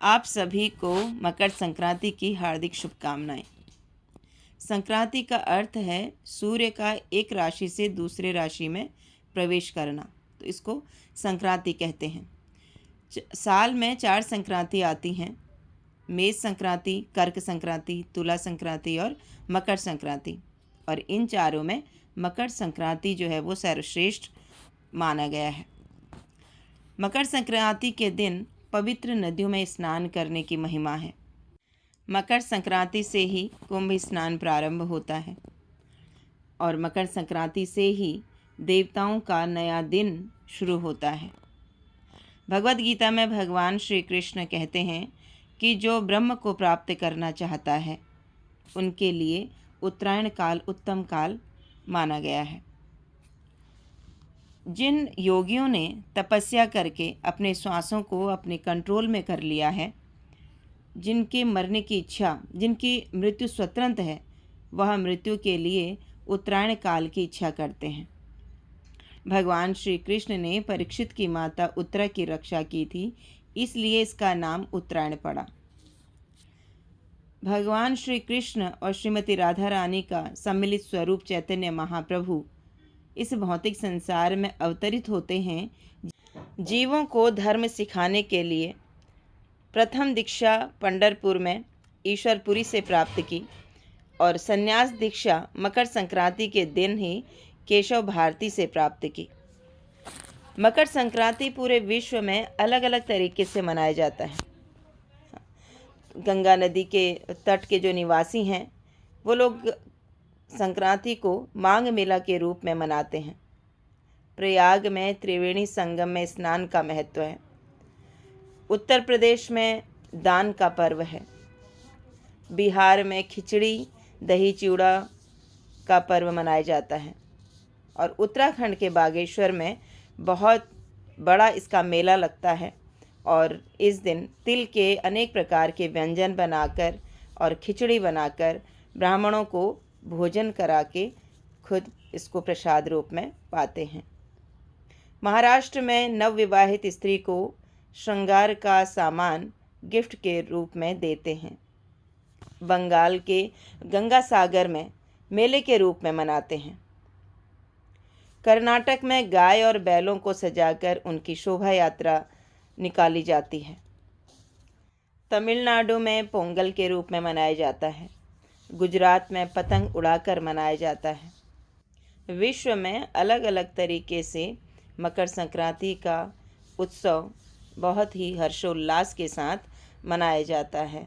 आप सभी को मकर संक्रांति की हार्दिक शुभकामनाएं। संक्रांति का अर्थ है सूर्य का एक राशि से दूसरे राशि में प्रवेश करना, तो इसको संक्रांति कहते हैं। साल में 4 संक्रांति आती हैं: मेष संक्रांति, कर्क संक्रांति, तुला संक्रांति और मकर संक्रांति। और इन चारों में मकर संक्रांति जो है वो सर्वश्रेष्ठ माना गया है। मकर संक्रांति के दिन पवित्र नदियों में स्नान करने की महिमा है। मकर संक्रांति से ही कुंभ स्नान प्रारंभ होता है और मकर संक्रांति से ही देवताओं का नया दिन शुरू होता है। भगवद गीता में भगवान श्री कृष्ण कहते हैं कि जो ब्रह्म को प्राप्त करना चाहता है उनके लिए उत्तरायण काल उत्तम काल माना गया है। जिन योगियों ने तपस्या करके अपने श्वासों को अपने कंट्रोल में कर लिया है, जिनके मरने की इच्छा, जिनकी मृत्यु स्वतंत्र है, वह मृत्यु के लिए उत्तरायण काल की इच्छा करते हैं। भगवान श्री कृष्ण ने परीक्षित की माता उत्तरा की रक्षा की थी, इसलिए इसका नाम उत्तरायण पड़ा। भगवान श्री कृष्ण और श्रीमती राधा रानी का सम्मिलित स्वरूप चैतन्य महाप्रभु इस भौतिक संसार में अवतरित होते हैं जीवों को धर्म सिखाने के लिए। प्रथम दीक्षा पंढरपुर में ईश्वरपुरी से प्राप्त की और संन्यास दीक्षा मकर संक्रांति के दिन ही केशव भारती से प्राप्त की। मकर संक्रांति पूरे विश्व में अलग अलग तरीके से मनाया जाता है। गंगा नदी के तट के जो निवासी हैं वो लोग संक्रांति को माघ मेला के रूप में मनाते हैं। प्रयाग में त्रिवेणी संगम में स्नान का महत्व है। उत्तर प्रदेश में दान का पर्व है। बिहार में खिचड़ी दही चिवड़ा का पर्व मनाया जाता है और उत्तराखंड के बागेश्वर में बहुत बड़ा इसका मेला लगता है और इस दिन तिल के अनेक प्रकार के व्यंजन बनाकर और खिचड़ी बनाकर ब्राह्मणों को भोजन करा के खुद इसको प्रसाद रूप में पाते हैं। महाराष्ट्र में नवविवाहित स्त्री को श्रृंगार का सामान गिफ्ट के रूप में देते हैं। बंगाल के गंगा सागर में मेले के रूप में मनाते हैं। कर्नाटक में गाय और बैलों को सजाकर उनकी शोभा यात्रा निकाली जाती है। तमिलनाडु में पोंगल के रूप में मनाया जाता है। गुजरात में पतंग उड़ाकर मनाया जाता है। विश्व में अलग अलग तरीके से मकर संक्रांति का उत्सव बहुत ही हर्षोल्लास के साथ मनाया जाता है।